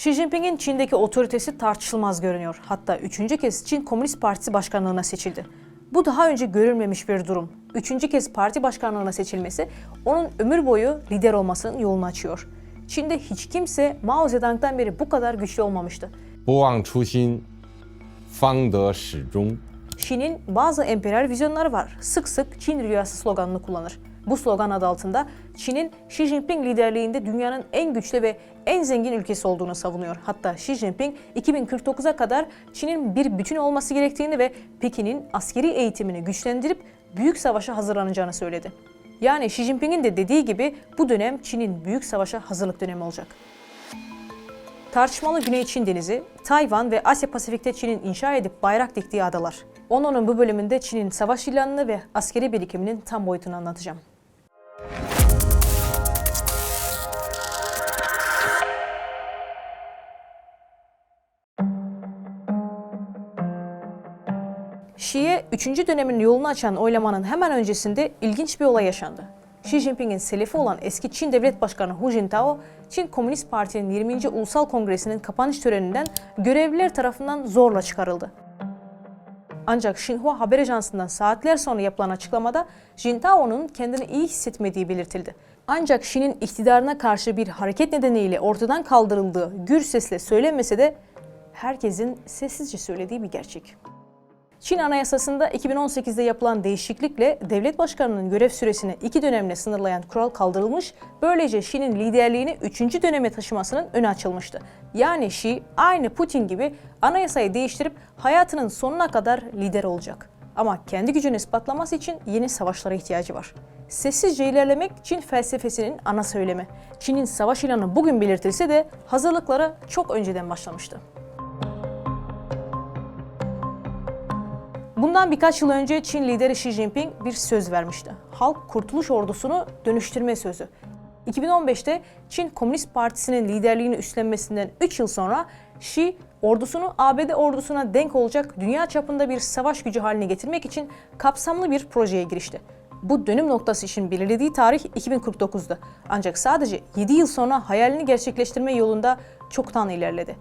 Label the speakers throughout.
Speaker 1: Xi Jinping'in Çin'deki otoritesi tartışılmaz görünüyor. Hatta 3. kez Çin Komünist Partisi başkanlığına seçildi. Bu daha önce görülmemiş bir durum. 3. kez parti başkanlığına seçilmesi onun ömür boyu lider olmasının yolunu açıyor. Çin'de hiç kimse Mao Zedong'dan beri bu kadar güçlü olmamıştı.
Speaker 2: 不忘初心，方得始终。
Speaker 1: Xi'nin bazı emperyal vizyonları var. Sık sık Çin rüyası sloganını kullanır. Bu slogan adı altında Çin'in Xi Jinping liderliğinde dünyanın en güçlü ve en zengin ülkesi olduğunu savunuyor. Hatta Xi Jinping 2049'a kadar Çin'in bir bütün olması gerektiğini ve Pekin'in askeri eğitimini güçlendirip büyük savaşa hazırlanacağını söyledi. Yani Xi Jinping'in de dediği gibi bu dönem Çin'in büyük savaşa hazırlık dönemi olacak. Tartışmalı Güney Çin Denizi, Tayvan ve Asya Pasifik'te Çin'in inşa edip bayrak diktiği adalar. Onun bu bölümünde Çin'in savaş ilanını ve askeri birikiminin tam boyutunu anlatacağım. Xi'ye 3. dönemin yolunu açan oylamanın hemen öncesinde ilginç bir olay yaşandı. Xi Jinping'in selefi olan eski Çin Devlet Başkanı Hu Jintao, Çin Komünist Parti'nin 20. Ulusal Kongresi'nin kapanış töreninden görevliler tarafından zorla çıkarıldı. Ancak Xinhua haber ajansından saatler sonra yapılan açıklamada Jintao'nun kendini iyi hissetmediği belirtildi. Ancak Xi'nin iktidarına karşı bir hareket nedeniyle ortadan kaldırıldığı gür sesle söylenmese de herkesin sessizce söylediği bir gerçek. Çin Anayasası'nda 2018'de yapılan değişiklikle devlet başkanının görev süresini 2 dönemle sınırlayan kural kaldırılmış, böylece Xi'nin liderliğini 3. döneme taşımasının önü açılmıştı. Yani Xi aynı Putin gibi anayasayı değiştirip hayatının sonuna kadar lider olacak. Ama kendi gücünü ispatlaması için yeni savaşlara ihtiyacı var. Sessizce ilerlemek Çin felsefesinin ana söylemi. Çin'in savaş ilanı bugün belirtilse de hazırlıkları çok önceden başlamıştı. Bundan birkaç yıl önce Çin lideri Xi Jinping bir söz vermişti. Halk Kurtuluş Ordusu'nu dönüştürme sözü. 2015'te Çin Komünist Partisi'nin liderliğini üstlenmesinden 3 yıl sonra Xi, ordusunu ABD ordusuna denk olacak dünya çapında bir savaş gücü haline getirmek için kapsamlı bir projeye girişti. Bu dönüm noktası için belirlediği tarih 2049'du. Ancak sadece 7 yıl sonra hayalini gerçekleştirme yolunda çoktan ilerledi.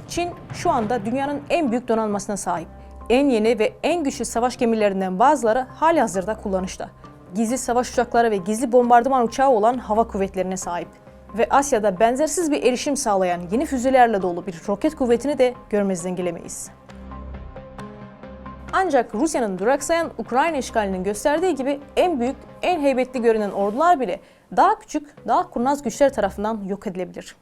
Speaker 1: Çin şu anda dünyanın en büyük donanmasına sahip. En yeni ve en güçlü savaş gemilerinden bazıları halihazırda kullanışta. Gizli savaş uçakları ve gizli bombardıman uçağı olan hava kuvvetlerine sahip. Ve Asya'da benzersiz bir erişim sağlayan yeni füzelerle dolu bir roket kuvvetini de görmezden gelemeyiz. Ancak Rusya'nın duraksayan Ukrayna işgalinin gösterdiği gibi en büyük, en heybetli görünen ordular bile daha küçük, daha kurnaz güçler tarafından yok edilebilir.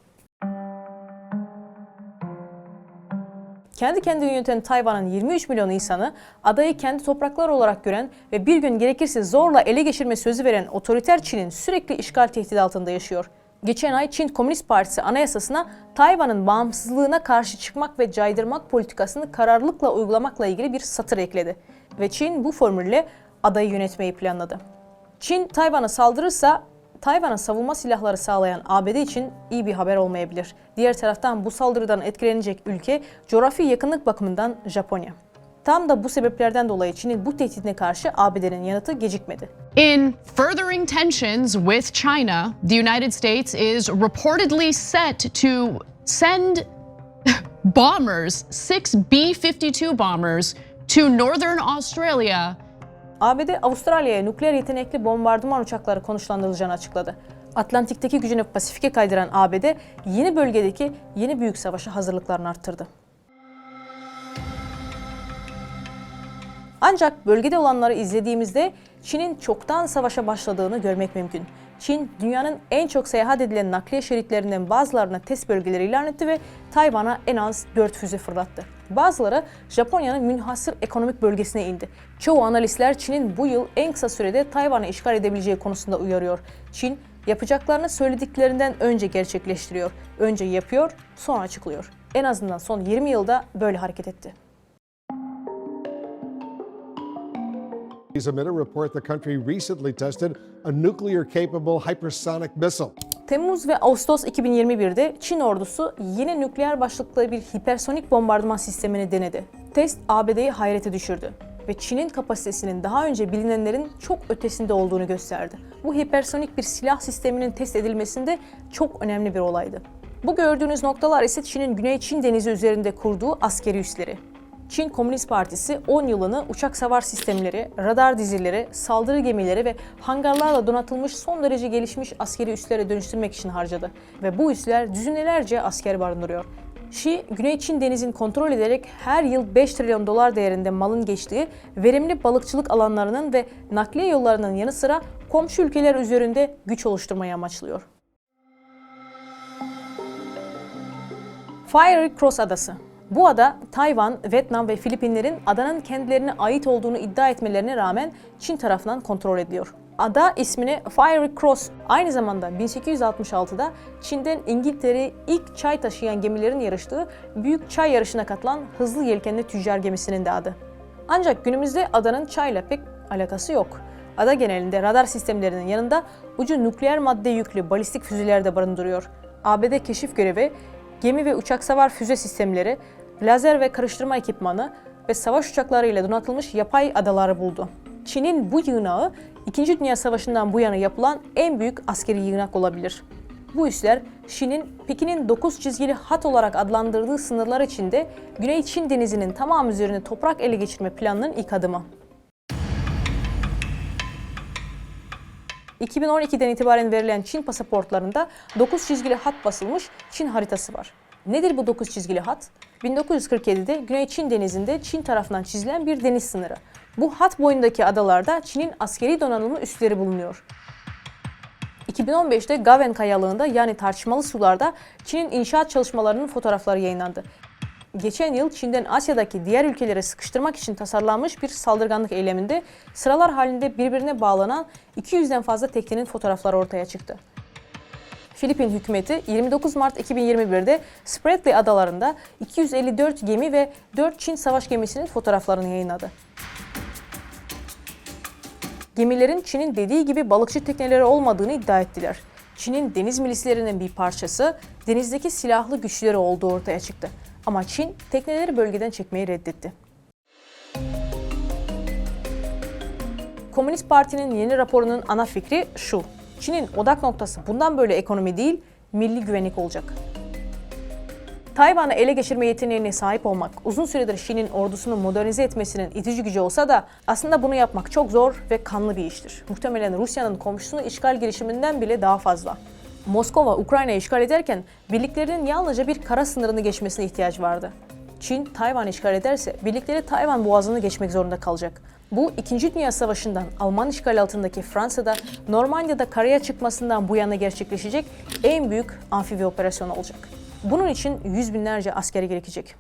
Speaker 1: Kendi kendini yöneten Tayvan'ın 23 milyon insanı adayı kendi toprakları olarak gören ve bir gün gerekirse zorla ele geçirme sözü veren otoriter Çin'in sürekli işgal tehdidi altında yaşıyor. Geçen ay Çin Komünist Partisi anayasasına Tayvan'ın bağımsızlığına karşı çıkmak ve caydırmak politikasını kararlılıkla uygulamakla ilgili bir satır ekledi. Ve Çin bu formülle adayı yönetmeyi planladı. Çin Tayvan'a saldırırsa Tayvan'a savunma silahları sağlayan ABD için iyi bir haber olmayabilir. Diğer taraftan bu saldırıdan etkilenecek ülke coğrafi yakınlık bakımından Japonya. Tam da bu sebeplerden dolayı Çin'in bu tehdidine karşı ABD'nin yanıtı gecikmedi.
Speaker 3: In furthering tensions with China, the United States is reportedly set to send bombers, 6 B-52 bombers, to northern Australia.
Speaker 1: ABD, Avustralya'ya nükleer yetenekli bombardıman uçakları konuşlandırılacağını açıkladı. Atlantik'teki gücünü Pasifik'e kaydıran ABD, yeni bölgedeki yeni büyük savaşa hazırlıklarını arttırdı. Ancak bölgede olanları izlediğimizde Çin'in çoktan savaşa başladığını görmek mümkün. Çin, dünyanın en çok seyahat edilen nakliye şeritlerinden bazılarına test bölgeleri ilan etti ve Tayvan'a en az 4 füze fırlattı. Bazıları Japonya'nın münhasır ekonomik bölgesine indi. Çoğu analistler Çin'in bu yıl en kısa sürede Tayvan'ı işgal edebileceği konusunda uyarıyor. Çin, yapacaklarını söylediklerinden önce gerçekleştiriyor. Önce yapıyor, sonra açıklıyor. En azından son 20 yılda böyle hareket etti.
Speaker 4: A report the country recently tested a nuclear-capable hypersonic missile.
Speaker 1: Temmuz ve Ağustos 2021'de Çin ordusu yeni nükleer başlıklı bir hipersonik bombardıman sistemini denedi. Test ABD'yi hayrete düşürdü. ve Çin'in kapasitesinin daha önce bilinenlerin çok ötesinde olduğunu gösterdi. Bu hipersonik bir silah sisteminin test edilmesinde çok önemli bir olaydı. Bu gördüğünüz noktalar ise Çin'in Güney Çin Denizi üzerinde kurduğu askeri üsleri. Çin Komünist Partisi 10 yılını uçak savar sistemleri, radar dizileri, saldırı gemileri ve hangarlarla donatılmış son derece gelişmiş askeri üslere dönüştürmek için harcadı. Ve bu üsler düzinelerce asker barındırıyor. Xi, Güney Çin Denizi'ni kontrol ederek her yıl 5 trilyon dolar değerinde malın geçtiği verimli balıkçılık alanlarının ve nakliye yollarının yanı sıra komşu ülkeler üzerinde güç oluşturmayı amaçlıyor. Fiery Cross Adası. Bu ada, Tayvan, Vietnam ve Filipinlerin adanın kendilerine ait olduğunu iddia etmelerine rağmen Çin tarafından kontrol ediliyor. Ada ismini Fiery Cross, aynı zamanda 1866'da Çin'den İngiltere'ye ilk çay taşıyan gemilerin yarıştığı büyük çay yarışına katılan hızlı yelkenli tüccar gemisinin de adı. Ancak günümüzde adanın çayla pek alakası yok. Ada genelinde radar sistemlerinin yanında ucu nükleer madde yüklü balistik füzeler de barındırıyor. ABD keşif görevi, gemi ve uçak savar füze sistemleri, lazer ve karıştırma ekipmanı ve savaş uçaklarıyla donatılmış yapay adaları buldu. Çin'in bu yığınağı, İkinci Dünya Savaşı'ndan bu yana yapılan en büyük askeri yığınak olabilir. Bu üsler, Xi'nin Pekin'in 9 çizgili hat olarak adlandırdığı sınırlar içinde Güney Çin Denizi'nin tamamı üzerine toprak ele geçirme planının ilk adımı. 2012'den itibaren verilen Çin pasaportlarında 9 çizgili hat basılmış Çin haritası var. Nedir bu 9 çizgili hat? 1947'de Güney Çin Denizi'nde Çin tarafından çizilen bir deniz sınırı. Bu hat boyundaki adalarda Çin'in askeri donanımlı üsleri bulunuyor. 2015'te Gaven Kayalığı'nda yani tartışmalı sularda Çin'in inşaat çalışmalarının fotoğrafları yayınlandı. Geçen yıl Çin'den Asya'daki diğer ülkelere sıkıştırmak için tasarlanmış bir saldırganlık eyleminde sıralar halinde birbirine bağlanan 200'den fazla teknenin fotoğrafları ortaya çıktı. Filipin hükümeti 29 Mart 2021'de Spratly adalarında 254 gemi ve 4 Çin savaş gemisinin fotoğraflarını yayınladı. Gemilerin Çin'in dediği gibi balıkçı tekneleri olmadığını iddia ettiler. Çin'in deniz milislerinin bir parçası, denizdeki silahlı güçleri olduğu ortaya çıktı. Ama Çin tekneleri bölgeden çekmeyi reddetti. Komünist Parti'nin yeni raporunun ana fikri şu: Çin'in odak noktası bundan böyle ekonomi değil, milli güvenlik olacak. Tayvan'ı ele geçirme yeteneğine sahip olmak, uzun süredir Xi'nin ordusunu modernize etmesinin itici gücü olsa da aslında bunu yapmak çok zor ve kanlı bir iştir. Muhtemelen Rusya'nın komşusunu işgal girişiminden bile daha fazla. Moskova, Ukrayna'yı işgal ederken birliklerinin yalnızca bir kara sınırını geçmesine ihtiyaç vardı. Çin, Tayvan'ı işgal ederse birlikleri Tayvan boğazını geçmek zorunda kalacak. Bu, 2. Dünya Savaşı'ndan Alman işgal altındaki Fransa'da, Normandiya'da karaya çıkmasından bu yana gerçekleşecek en büyük amfibi operasyon olacak. Bunun için yüz binlerce asker gerekecek.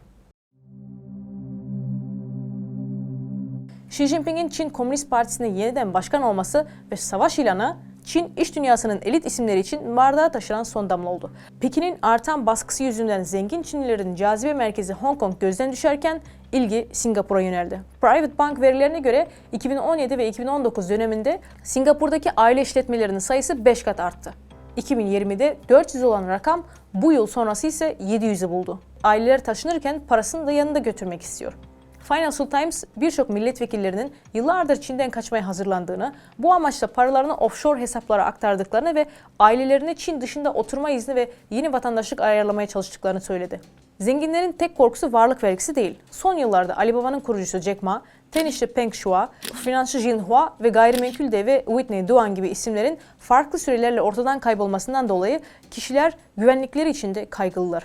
Speaker 1: Xi Jinping'in Çin Komünist Partisi'ne yeniden başkan olması ve savaş ilanı, Çin iş dünyasının elit isimleri için bardağı taşıran son damla oldu. Pekin'in artan baskısı yüzünden zengin Çinlilerin cazibe merkezi Hong Kong gözden düşerken ilgi Singapur'a yöneldi. Private Bank verilerine göre 2017 ve 2019 döneminde Singapur'daki aile işletmelerinin sayısı 5 kat arttı. 2020'de 400 olan rakam bu yıl sonrası ise 700'ü buldu. Aileler taşınırken parasını da yanında götürmek istiyor. Financial Times, birçok milletvekillerinin yıllardır Çin'den kaçmaya hazırlandığını, bu amaçla paralarını offshore hesaplara aktardıklarını ve ailelerine Çin dışında oturma izni ve yeni vatandaşlık ayarlamaya çalıştıklarını söyledi. Zenginlerin tek korkusu varlık vergisi değil. Son yıllarda Alibaba'nın kurucusu Jack Ma, tenisçi Peng Shuai, finansçı Jin Hua ve gayrimenkul devi Whitney Duan gibi isimlerin farklı sürelerle ortadan kaybolmasından dolayı kişiler güvenlikleri için de kaygılılar.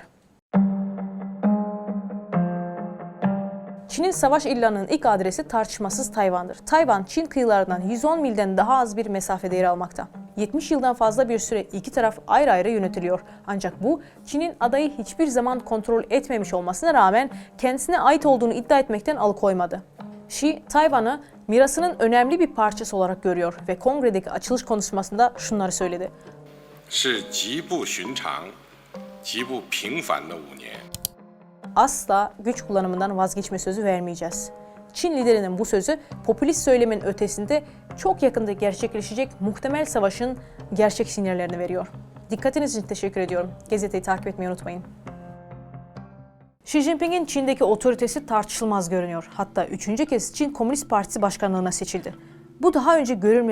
Speaker 1: Çin'in savaş ilanının ilk adresi tartışmasız Tayvan'dır. Tayvan, Çin kıyılarından 110 milden daha az bir mesafede yer almakta. 70 yıldan fazla bir süre iki taraf ayrı ayrı yönetiliyor. Ancak bu, Çin'in adayı hiçbir zaman kontrol etmemiş olmasına rağmen kendisine ait olduğunu iddia etmekten alıkoymadı. Xi, Tayvan'ı mirasının önemli bir parçası olarak görüyor ve kongredeki açılış konuşmasında şunları söyledi.
Speaker 5: 是极不寻常、极不平凡的5年。
Speaker 1: Asla güç kullanımından vazgeçme sözü vermeyeceğiz. Çin liderinin bu sözü popülist söylemin ötesinde çok yakında gerçekleşecek muhtemel savaşın gerçek sinyallerini veriyor. Dikkatiniz için teşekkür ediyorum. Gazeteyi takip etmeyi unutmayın. Xi Jinping'in Çin'deki otoritesi tartışılmaz görünüyor. Hatta 3. kez Çin Komünist Partisi başkanlığına seçildi. Bu daha önce görülmemiş